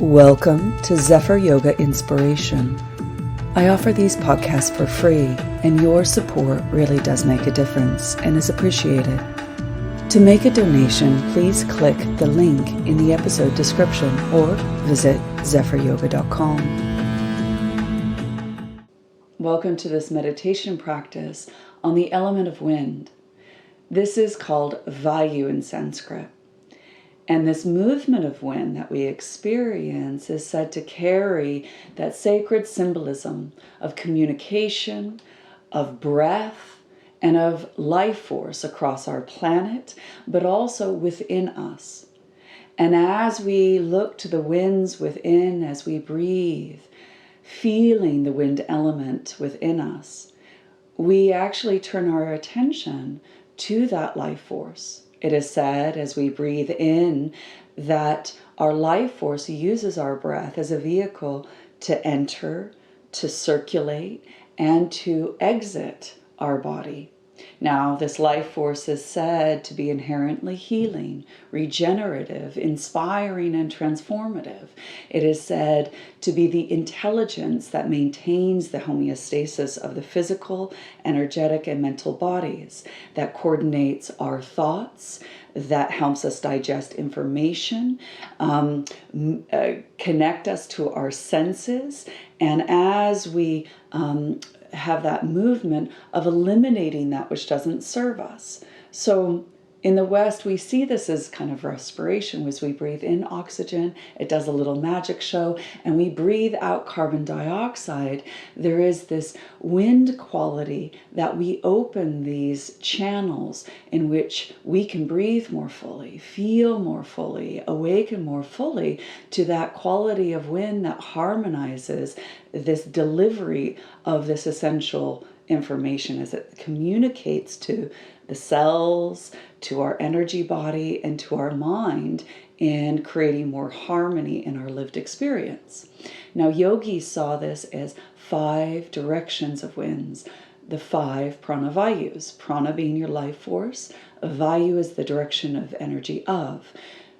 Welcome to Zephyr Yoga Inspiration. I offer these podcasts for free, and your support really does make a difference and is appreciated. To make a donation, please click the link in the episode description or visit zephyryoga.com. Welcome to this meditation practice on the element of wind. This is called Vayu in Sanskrit. And this movement of wind that we experience is said to carry that sacred symbolism of communication, of breath, and of life force across our planet, but also within us. And as we look to the winds within, as we breathe, feeling the wind element within us, we actually turn our attention to that life force. It is said as we breathe in that our life force uses our breath as a vehicle to enter, to circulate, and to exit our body. Now, this life force is said to be inherently healing, regenerative, inspiring, and transformative. It is said to be the intelligence that maintains the homeostasis of the physical, energetic, and mental bodies, that coordinates our thoughts, that helps us digest information, connect us to our senses, and as we have that movement of eliminating that which doesn't serve us. So in the West, we see this as kind of respiration. As we breathe in oxygen, it does a little magic show, and we breathe out carbon dioxide. There is this wind quality that we open these channels in which we can breathe more fully, feel more fully, awaken more fully to that quality of wind that harmonizes this delivery of this essential information as it communicates to the cells, to our energy body, and to our mind in creating more harmony in our lived experience. Now, Yogis saw this as 5 directions of winds, the 5 Prana Vayus, prana being your life force, Vayu is the direction of energy of.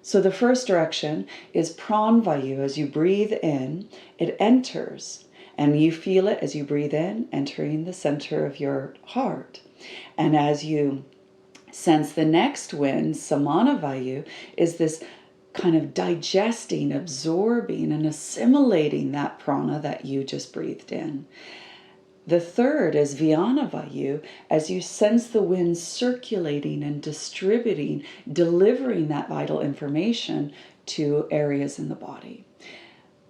So the first direction is Prana Vayu. As you breathe in, it enters, and you feel it as you breathe in, entering the center of your heart. And as you sense the next wind, Samana Vayu, is this kind of digesting, absorbing, and assimilating that prana that you just breathed in. The third is Vyana Vayu, as you sense the wind circulating and distributing, delivering that vital information to areas in the body.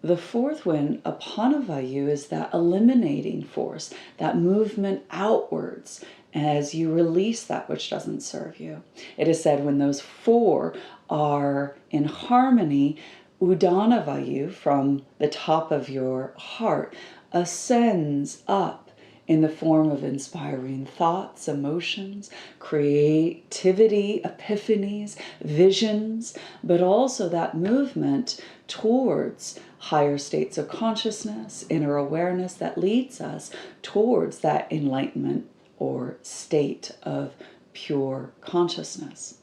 The fourth wind, Apana Vayu, is that eliminating force, that movement outwards as you release that which doesn't serve you. It is said when those 4 are in harmony, Udana Vayu, from the top of your heart, ascends up in the form of inspiring thoughts, emotions, creativity, epiphanies, visions, but also that movement towards higher states of consciousness, inner awareness that leads us towards that enlightenment or state of pure consciousness.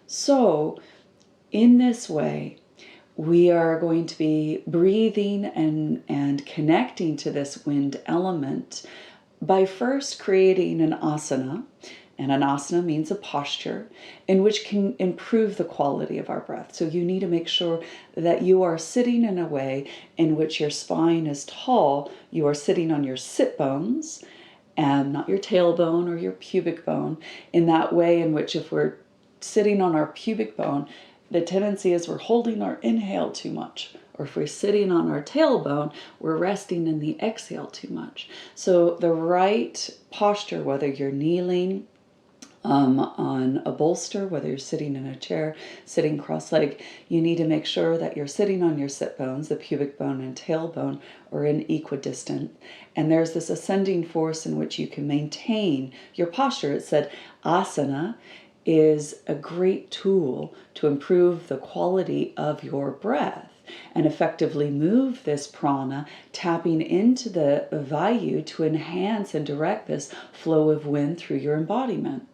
So, in this way, we are going to be breathing and connecting to this wind element by first creating an asana. And an asana means a posture in which can improve the quality of our breath. So you need to make sure that you are sitting in a way in which your spine is tall. You are sitting on your sit bones and not your tailbone or your pubic bone, in that way in which if we're sitting on our pubic bone, the tendency is we're holding our inhale too much. Or if we're sitting on our tailbone, we're resting in the exhale too much. So the right posture, whether you're kneeling on a bolster, whether you're sitting in a chair, sitting cross-legged, you need to make sure that you're sitting on your sit bones, the pubic bone and tailbone, are in equidistant. And there's this ascending force in which you can maintain your posture. It said asana is a great tool to improve the quality of your breath and effectively move this prana, tapping into the Vayu to enhance and direct this flow of wind through your embodiment.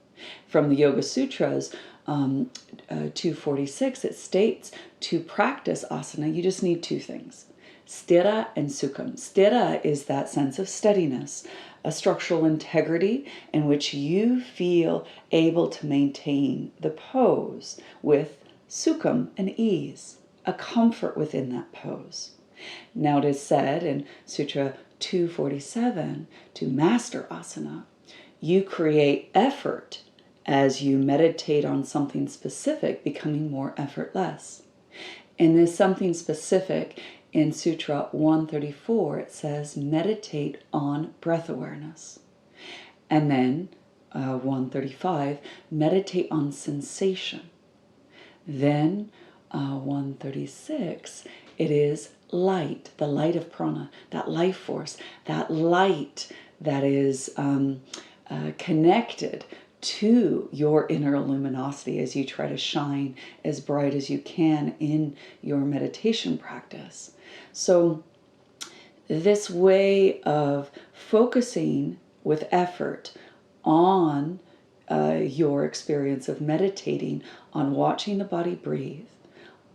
From the Yoga Sutras, 246, it states to practice asana, you just need two things, sthira and sukham. Sthira is that sense of steadiness, a structural integrity in which you feel able to maintain the pose with sukham, an ease, a comfort within that pose. Now it is said in Sutra 247, to master asana, you create effort as you meditate on something specific, becoming more effortless. And this something specific, in Sutra 134, it says, meditate on breath awareness. And then 135, meditate on sensation. Then 136, it is light, the light of prana, that life force, that light that is connected to your inner luminosity as you try to shine as bright as you can in your meditation practice. So this way of focusing with effort on your experience of meditating, on watching the body breathe,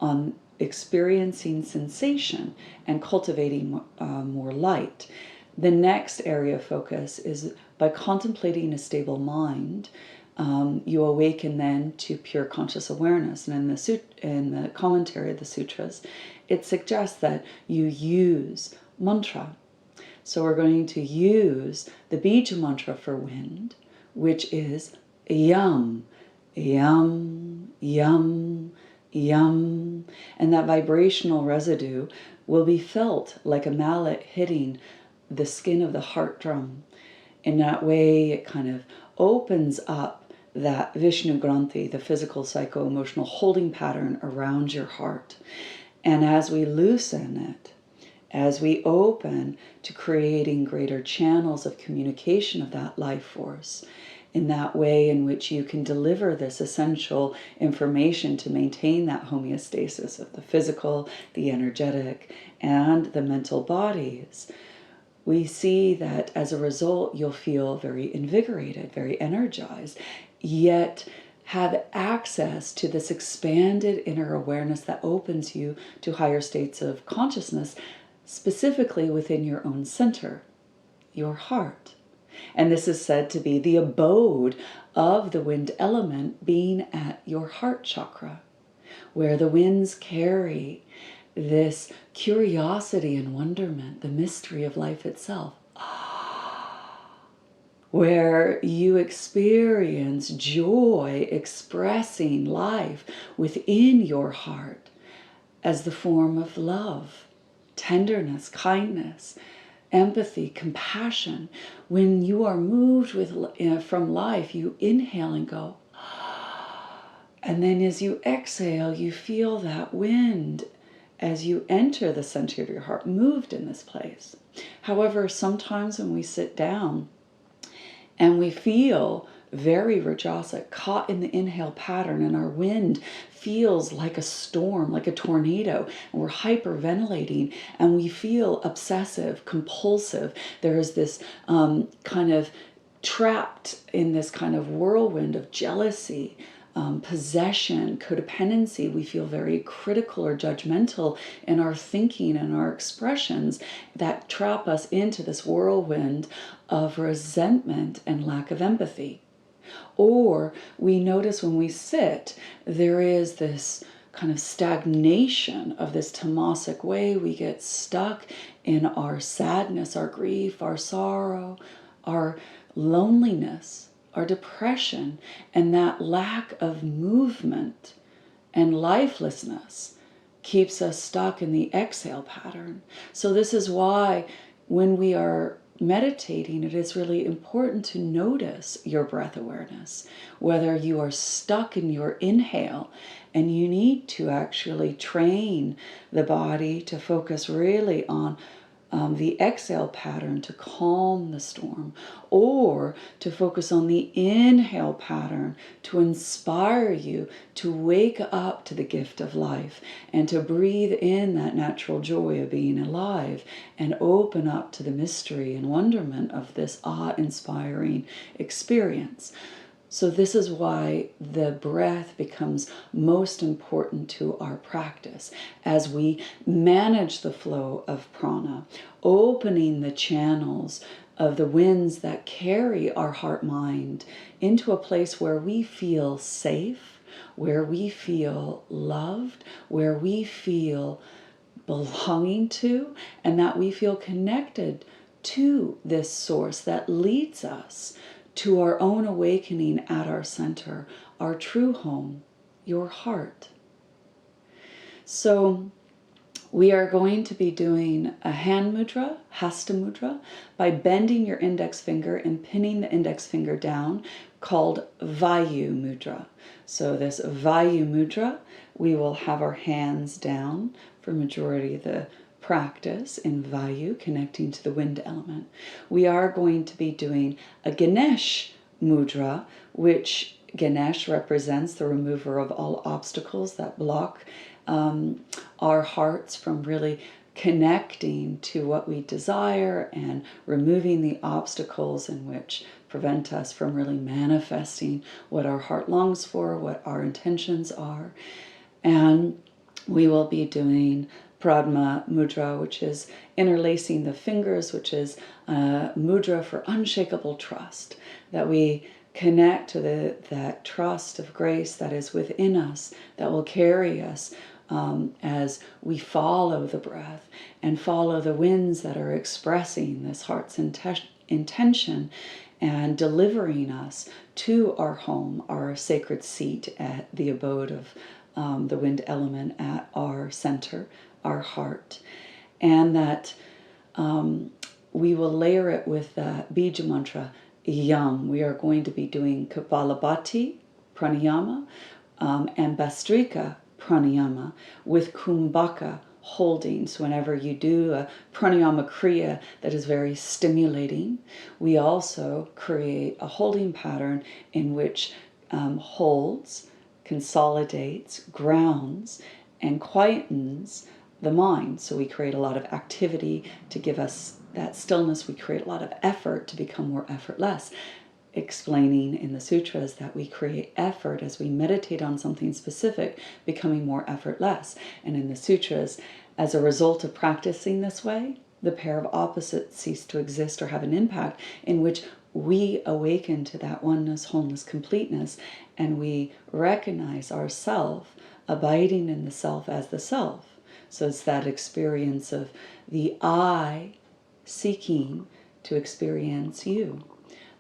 on experiencing sensation and cultivating more light. The next area of focus is by contemplating a stable mind, you awaken then to pure conscious awareness. And in the commentary of the sutras, it suggests that you use mantra. So we're going to use the bija mantra for wind, which is yam, yam, yam, yam. And that vibrational residue will be felt like a mallet hitting the skin of the heart drum. In that way, it kind of opens up that Vishnu Granthi, the physical, psycho-emotional holding pattern around your heart. And as we loosen it, as we open to creating greater channels of communication of that life force, in that way in which you can deliver this essential information to maintain that homeostasis of the physical, the energetic, and the mental bodies, we see that as a result, you'll feel very invigorated, very energized, yet have access to this expanded inner awareness that opens you to higher states of consciousness, specifically within your own center, your heart. And this is said to be the abode of the wind element being at your heart chakra, where the winds carry this curiosity and wonderment, the mystery of life itself, where you experience joy expressing life within your heart as the form of love, tenderness, kindness, empathy, compassion. When you are moved from life, you inhale and go, and then as you exhale, you feel that wind as you enter the center of your heart, moved in this place. However, sometimes when we sit down and we feel very Rajasic, caught in the inhale pattern, and our wind feels like a storm, like a tornado, and we're hyperventilating, and we feel obsessive, compulsive. There is this kind of trapped in this kind of whirlwind of jealousy, possession, codependency. We feel very critical or judgmental in our thinking and our expressions that trap us into this whirlwind of resentment and lack of empathy. Or we notice when we sit, there is this kind of stagnation of this tamasic way. We get stuck in our sadness, our grief, our sorrow, our loneliness, our depression, and that lack of movement and lifelessness keeps us stuck in the exhale pattern. So this is why when we are meditating, it is really important to notice your breath awareness, whether you are stuck in your inhale and you need to actually train the body to focus really on the exhale pattern to calm the storm, or to focus on the inhale pattern to inspire you to wake up to the gift of life and to breathe in that natural joy of being alive and open up to the mystery and wonderment of this awe-inspiring experience. So this is why the breath becomes most important to our practice as we manage the flow of prana, opening the channels of the winds that carry our heart-mind into a place where we feel safe, where we feel loved, where we feel belonging to, and that we feel connected to this source that leads us to our own awakening at our center, our true home, your heart. So we are going to be doing a hand mudra, hasta mudra, by bending your index finger and pinning the index finger down, called Vayu mudra. So this Vayu mudra, we will have our hands down for majority of the practice in Vayu, connecting to the wind element. We are going to be doing a Ganesh mudra, which Ganesh represents the remover of all obstacles that block our hearts from really connecting to what we desire and removing the obstacles in which prevent us from really manifesting what our heart longs for, what our intentions are. And we will be doing Pradma mudra, which is interlacing the fingers, which is a mudra for unshakable trust, that we connect to that trust of grace that is within us, that will carry us as we follow the breath and follow the winds that are expressing this heart's intention and delivering us to our home, our sacred seat at the abode of the wind element at our center, our heart. And that we will layer it with the bija mantra, Yam. We are going to be doing Kapalabhati, Pranayama, and Bastrika, Pranayama, with Kumbhaka, holding. So whenever you do a Pranayama Kriya that is very stimulating, we also create a holding pattern in which holds, consolidates, grounds, and quietens the mind. So we create a lot of activity to give us that stillness. We create a lot of effort to become more effortless, explaining in the sutras that we create effort as we meditate on something specific, becoming more effortless. And in the sutras, as a result of practicing this way, the pair of opposites cease to exist or have an impact, in which we awaken to that oneness, wholeness, completeness, and we recognize ourself abiding in the self as the self. So it's that experience of the I seeking to experience you.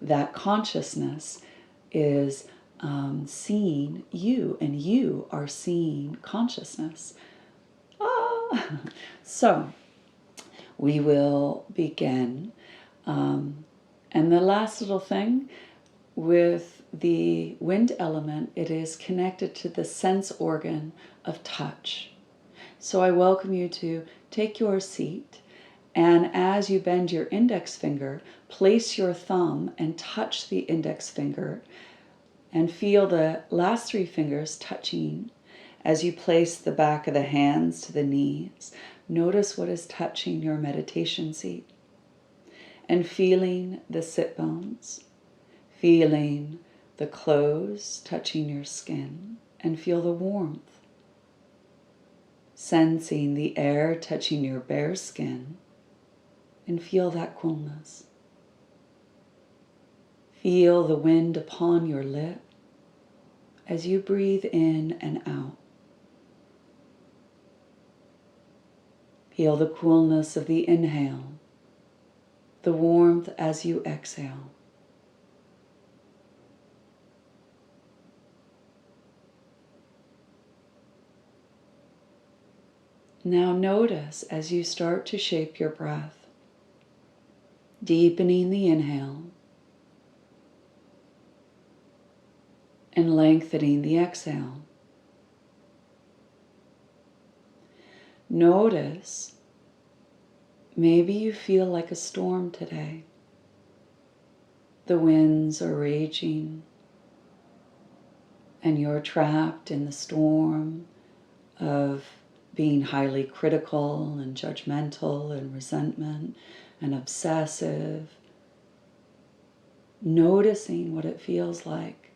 That consciousness is seeing you, and you are seeing consciousness. So we will begin. And the last little thing, with the wind element, it is connected to the sense organ of touch. So I welcome you to take your seat, and as you bend your index finger, place your thumb and touch the index finger, and feel the last three fingers touching as you place the back of the hands to the knees. Notice what is touching your meditation seat, and feeling the sit bones, feeling the clothes touching your skin, and feel the warmth. Sensing the air touching your bare skin, and feel that coolness. Feel the wind upon your lip as you breathe in and out. Feel the coolness of the inhale, the warmth as you exhale. Now notice as you start to shape your breath, deepening the inhale and lengthening the exhale. Notice, maybe you feel like a storm today. The winds are raging and you're trapped in the storm of being highly critical and judgmental and resentment and obsessive. Noticing what it feels like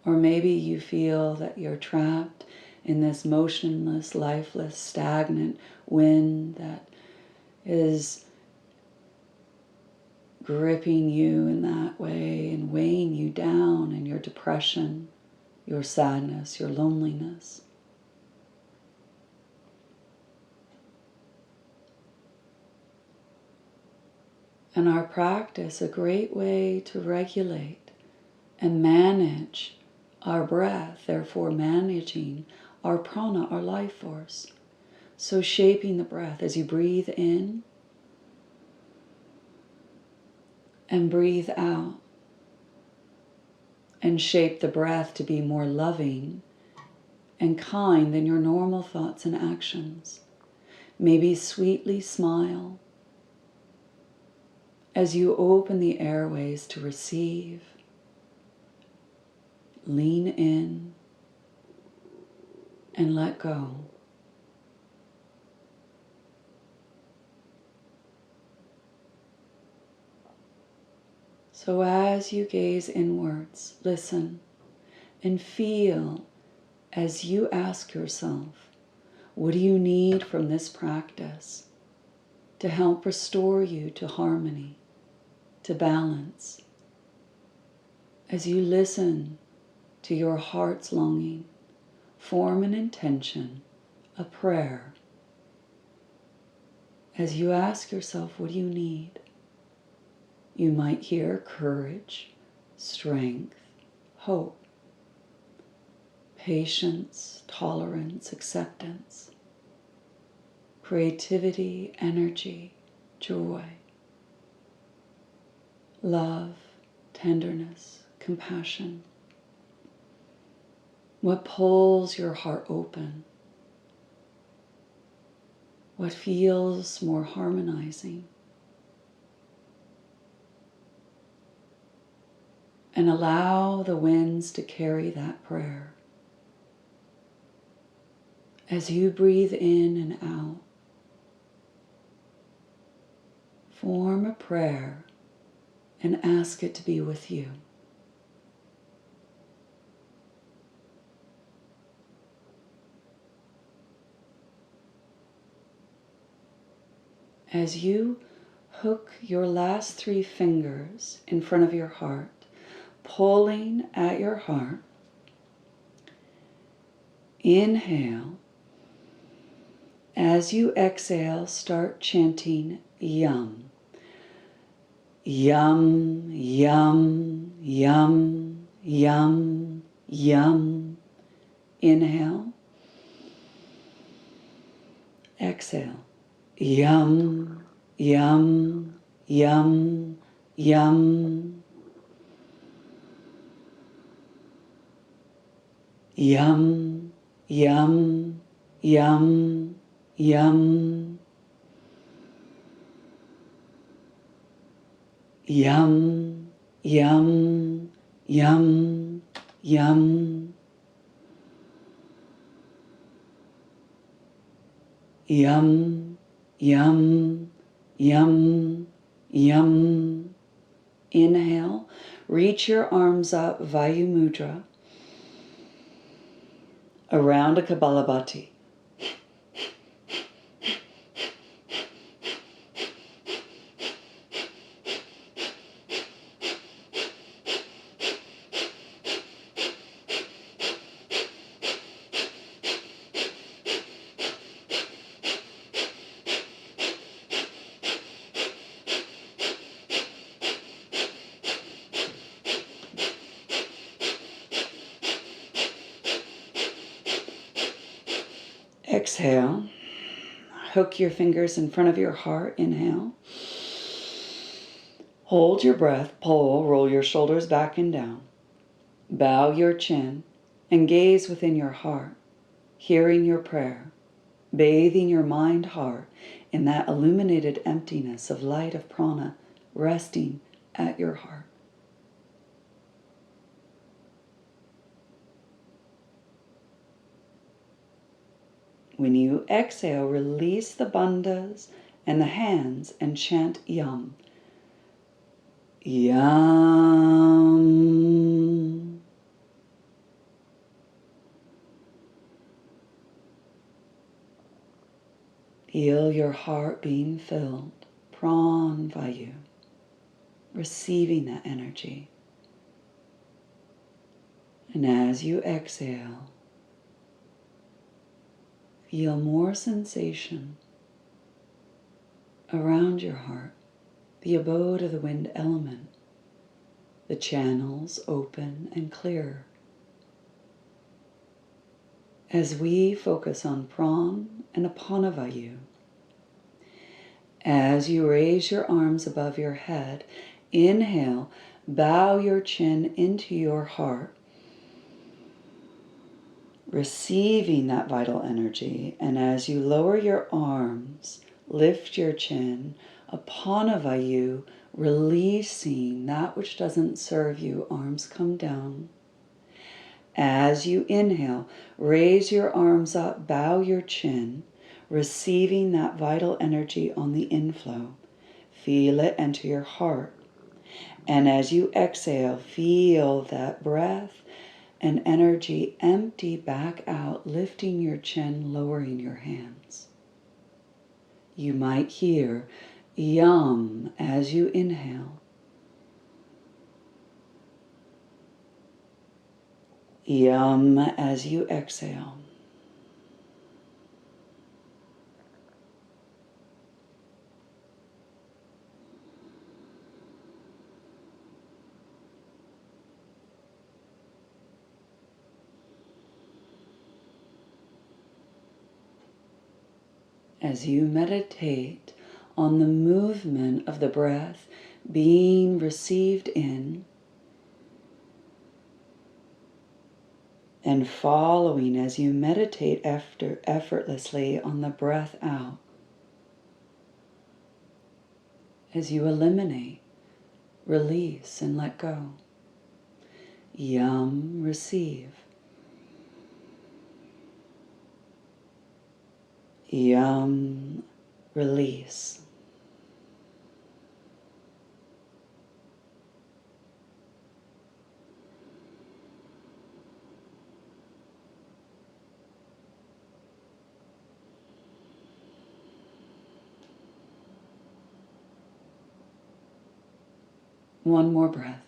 Or maybe you feel that you're trapped in this motionless, lifeless, stagnant wind that is gripping you in that way and weighing you down in your depression, your sadness, your loneliness. And our practice, a great way to regulate and manage our breath, therefore managing our prana, our life force. So shaping the breath as you breathe in and breathe out, and shape the breath to be more loving and kind than your normal thoughts and actions. Maybe sweetly smile as you open the airways to receive. Lean in and let go. So as you gaze inwards, listen and feel as you ask yourself, what do you need from this practice to help restore you to harmony, to balance? As you listen to your heart's longing, form an intention, a prayer. As you ask yourself, what do you need? You might hear courage, strength, hope, patience, tolerance, acceptance, creativity, energy, joy, love, tenderness, compassion. What pulls your heart open? What feels more harmonizing? And allow the winds to carry that prayer. As you breathe in and out, form a prayer and ask it to be with you. As you hook your last 3 fingers in front of your heart, pulling at your heart, inhale. As you exhale, start chanting yum. Yum, yum, yum, yum, yum. Inhale. Exhale. Yum, yum, yum, yum. Yum, yum, yum, yum. Yum, yum, yum, yum. Yum, yum, yum, yum. Inhale, reach your arms up, Vayu Mudra, around a Kapalabhati. Exhale, hook your fingers in front of your heart, inhale. Hold your breath, pull, roll your shoulders back and down. Bow your chin and gaze within your heart, hearing your prayer, bathing your mind heart in that illuminated emptiness of light of prana resting at your heart. When you exhale, release the bandhas and the hands and chant yum. Yum. Feel your heart being filled. Prana Vayu. Receiving that energy. And as you exhale, feel more sensation around your heart, the abode of the wind element, the channels open and clear. As we focus on PranaApana Vayu, as you raise your arms above your head, inhale, bow your chin into your heart, receiving that vital energy. And as you lower your arms, lift your chin, Apana Vayu, releasing that which doesn't serve you, arms come down. As you inhale, raise your arms up, bow your chin, receiving that vital energy on the inflow. Feel it enter your heart. And as you exhale, feel that breath and energy empty back out, lifting your chin, lowering your hands. You might hear yum as you inhale. Yum as you exhale. As you meditate on the movement of the breath being received in and following as you meditate effortlessly on the breath out, as you eliminate, release, and let go. Yum, receive. Yum, release. One more breath.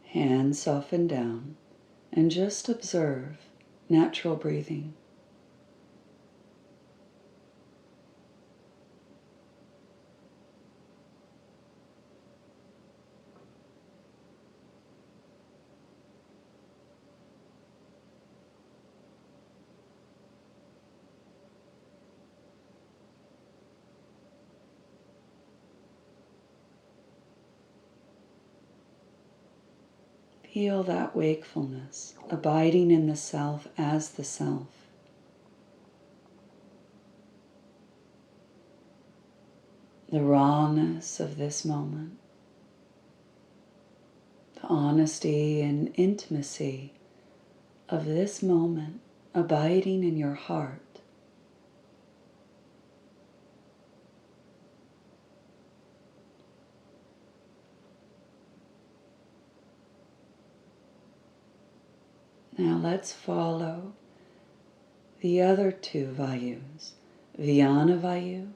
Hands soften down and just observe natural breathing. Feel that wakefulness, abiding in the self as the self. The rawness of this moment. The honesty and intimacy of this moment, abiding in your heart. Now let's follow the other two Vayus, Vyana Vayu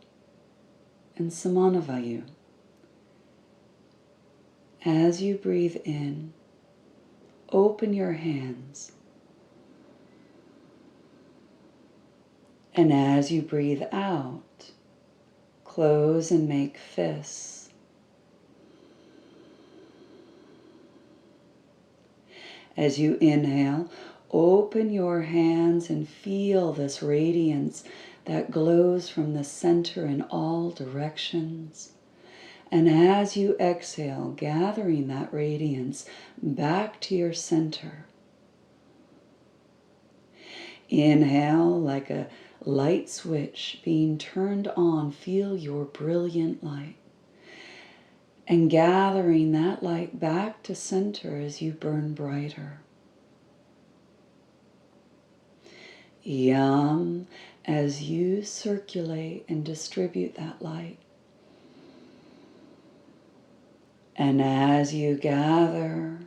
and Samana Vayu. As you breathe in, open your hands. And as you breathe out, close and make fists. As you inhale, open your hands and feel this radiance that glows from the center in all directions. And as you exhale, gathering that radiance back to your center. Inhale like a light switch being turned on, feel your brilliant light. And gathering that light back to center as you burn brighter. Yum, as you circulate and distribute that light. And as you gather,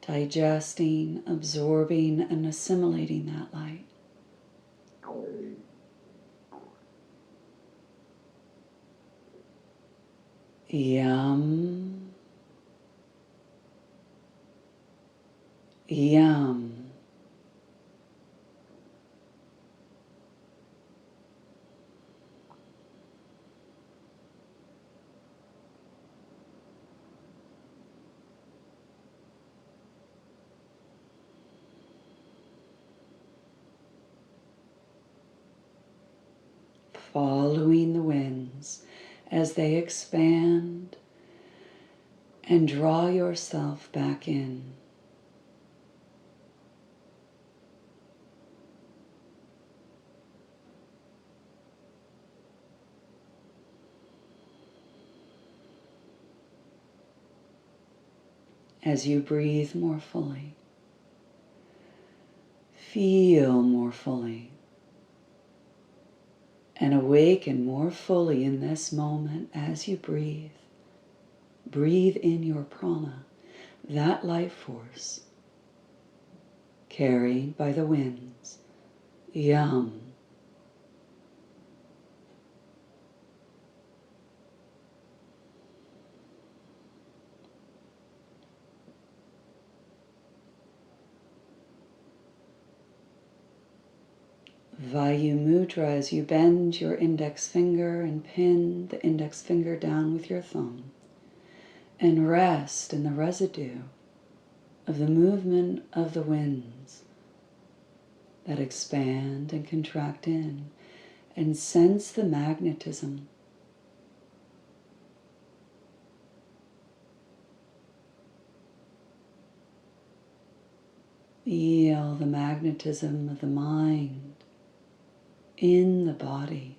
digesting, absorbing, and assimilating that light, yum, yum. Following the winds as they expand and draw yourself back in. As you breathe more fully, feel more fully, and awaken more fully in this moment as you breathe. Breathe in your prana, that life force, carried by the winds. Yum. Vayu mudra as you bend your index finger and pin the index finger down with your thumb and rest in the residue of the movement of the winds that expand and contract in, and sense the magnetism. Feel the magnetism of the mind in the body,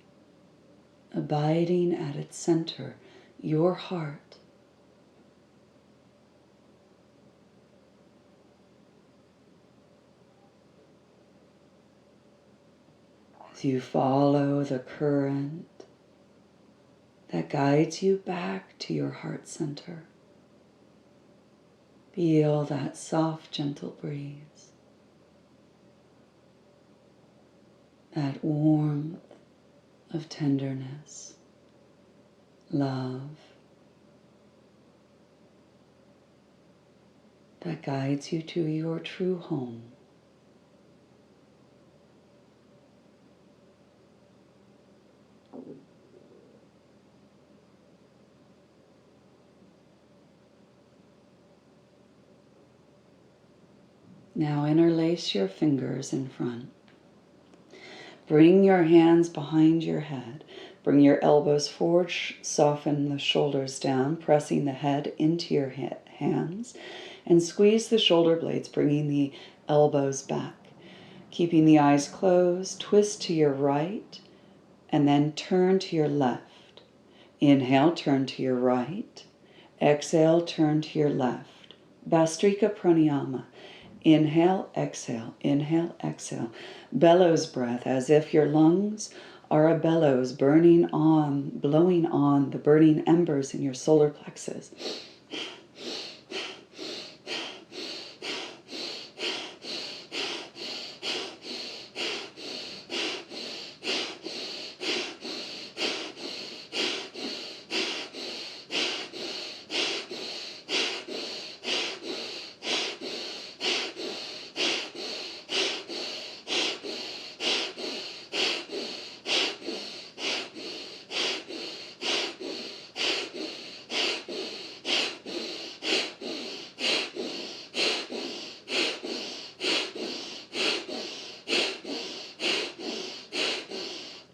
abiding at its center, your heart. As you follow the current that guides you back to your heart center, feel that soft, gentle breeze, that warmth of tenderness, love, that guides you to your true home. Now interlace your fingers in front. Bring your hands behind your head. Bring your elbows forward, soften the shoulders down, pressing the head into your hands, and squeeze the shoulder blades, bringing the elbows back. Keeping the eyes closed, twist to your right, and then turn to your left. Inhale, turn to your right. Exhale, turn to your left. Bhastrika Pranayama. Inhale, exhale, inhale, exhale. Bellows breath, as if your lungs are a bellows blowing on the burning embers in your solar plexus.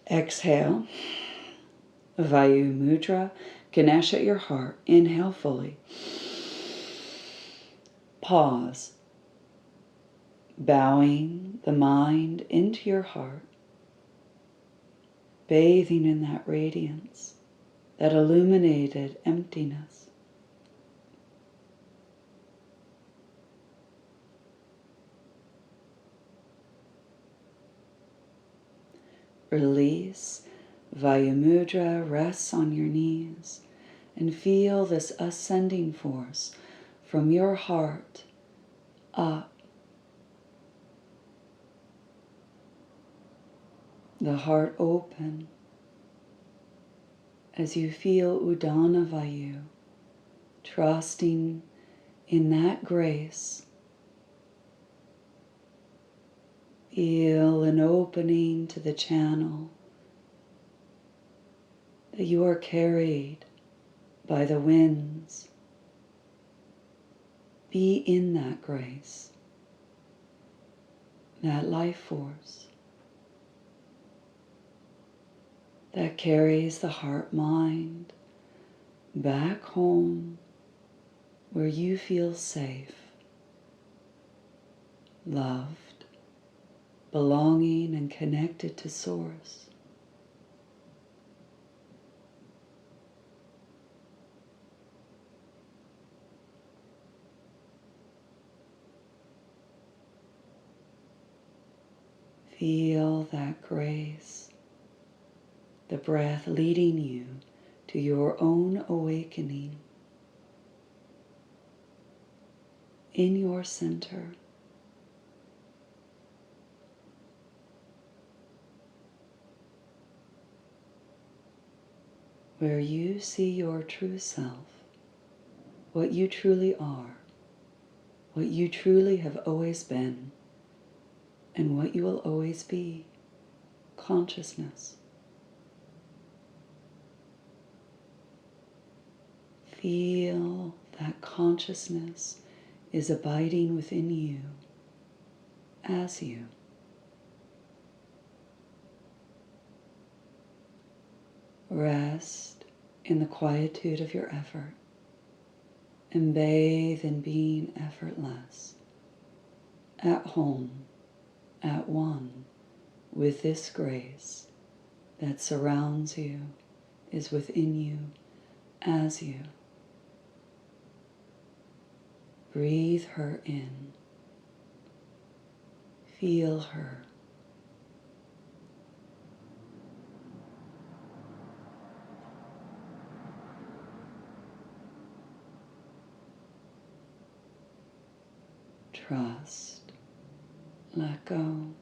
Exhale, Vayu Mudra, Ganesh at your heart. Inhale fully. Pause, bowing the mind into your heart, bathing in that radiance, that illuminated emptiness. Release. Vayu Mudra rests on your knees And feel this ascending force from your heart up. The heart open as you feel Udana Vayu, trusting in that grace. Feel an opening to the channel, that you are carried by the winds. Be in that grace, that life force that carries the heart mind back home where you feel safe, loved, belonging and connected to Source. Feel that grace, the breath leading you to your own awakening in your center. Where you see your true self, what you truly are, what you truly have always been, and what you will always be, consciousness. Feel that consciousness is abiding within you as you. Rest in the quietude of your effort and bathe in being effortless, at home, at one with this grace that surrounds you, is within you, as you. Breathe her in. Feel her. Trust. Let go.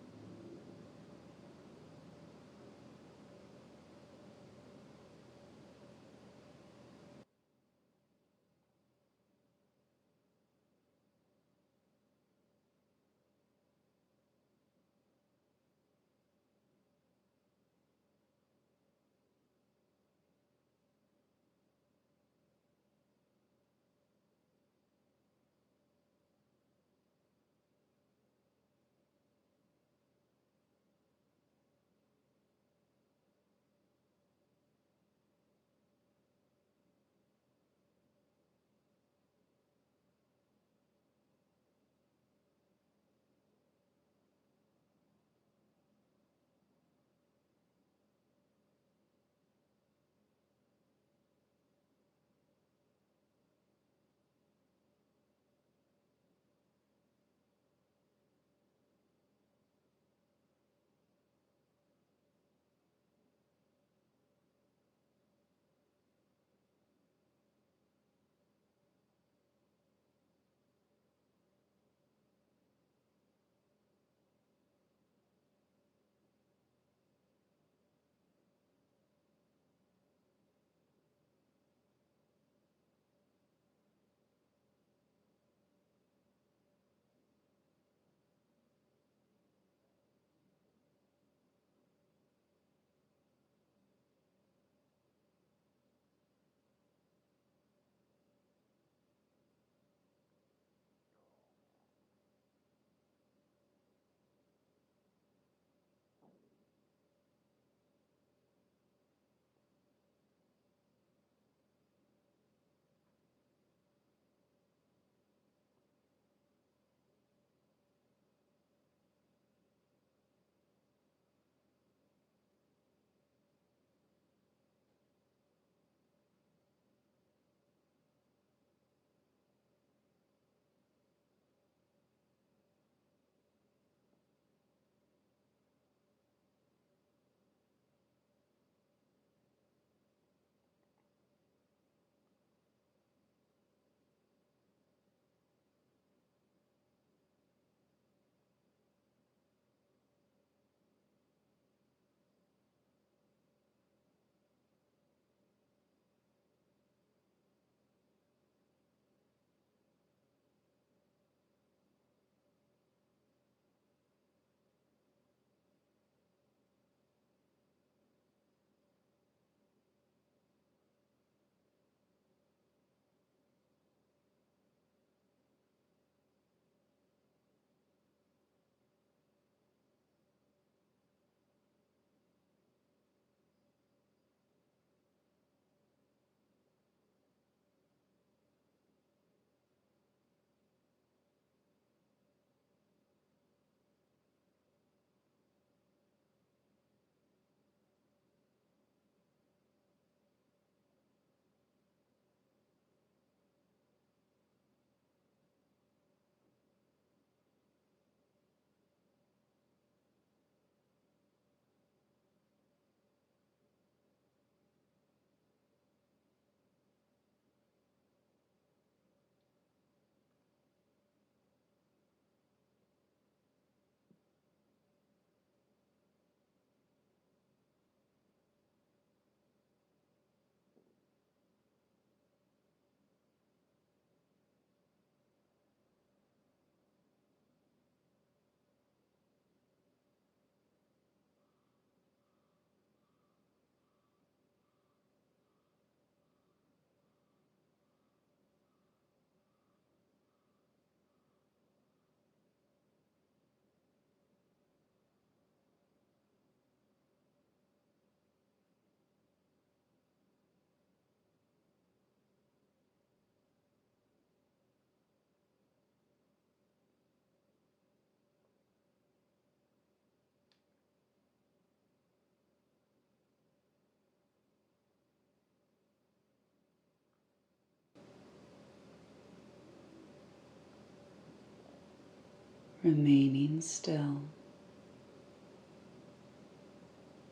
remaining still.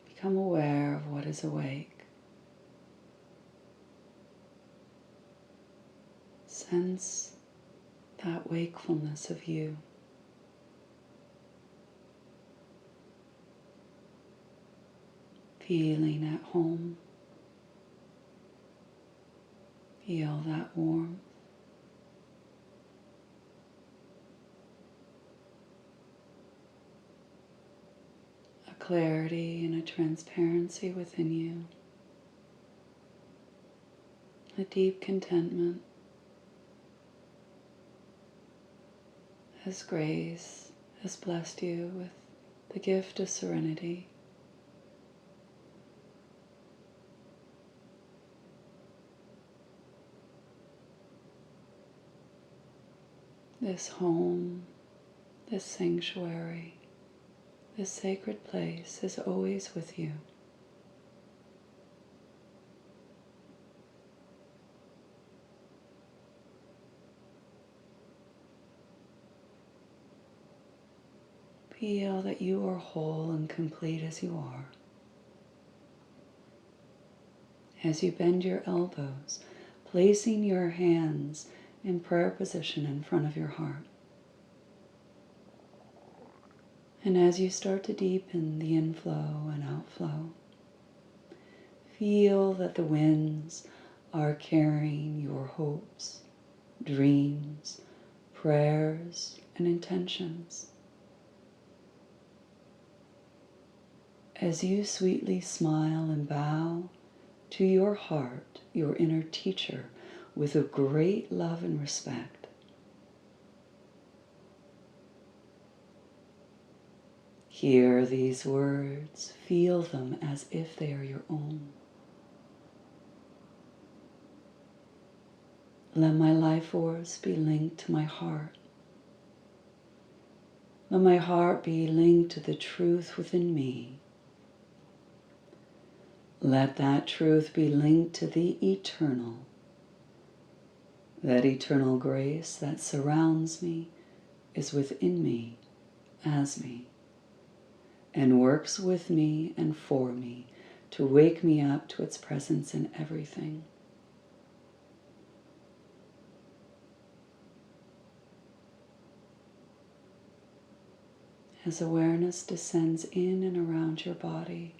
Become aware of what is awake. Sense that wakefulness of you. Feeling at home. Feel that warmth. A clarity and a transparency within you. A deep contentment. As grace has blessed you with the gift of serenity. This home, this sanctuary, this sacred place is always with you. Feel that you are whole and complete as you are. As you bend your elbows, placing your hands in prayer position in front of your heart. And as you start to deepen the inflow and outflow, feel that the winds are carrying your hopes, dreams, prayers, and intentions. As you sweetly smile and bow to your heart, your inner teacher, with a great love and respect. Hear these words, feel them as if they are your own. Let my life force be linked to my heart. Let my heart be linked to the truth within me. Let that truth be linked to the eternal. That eternal grace that surrounds me is within me, as me, and works with me and for me to wake me up to its presence in everything. As awareness descends in and around your body,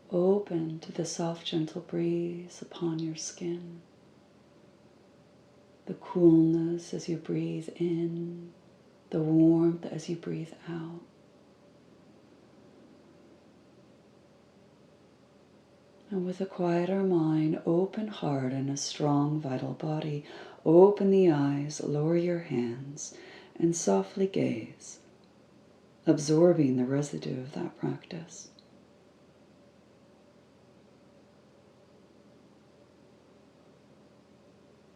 open to the soft, gentle breeze upon your skin. The coolness as you breathe in, the warmth as you breathe out. And with a quieter mind, open heart, and a strong, vital body, open the eyes, lower your hands, and softly gaze, absorbing the residue of that practice.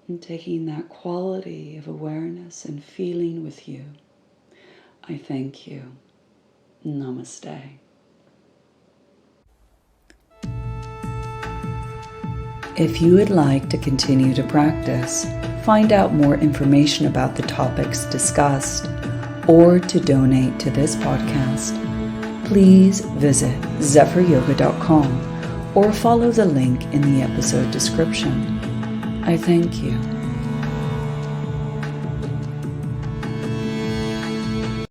And taking that quality of awareness and feeling with you, I thank you. Namaste. If you would like to continue to practice, find out more information about the topics discussed, or to donate to this podcast, please visit zephyryoga.com or follow the link in the episode description. I thank you.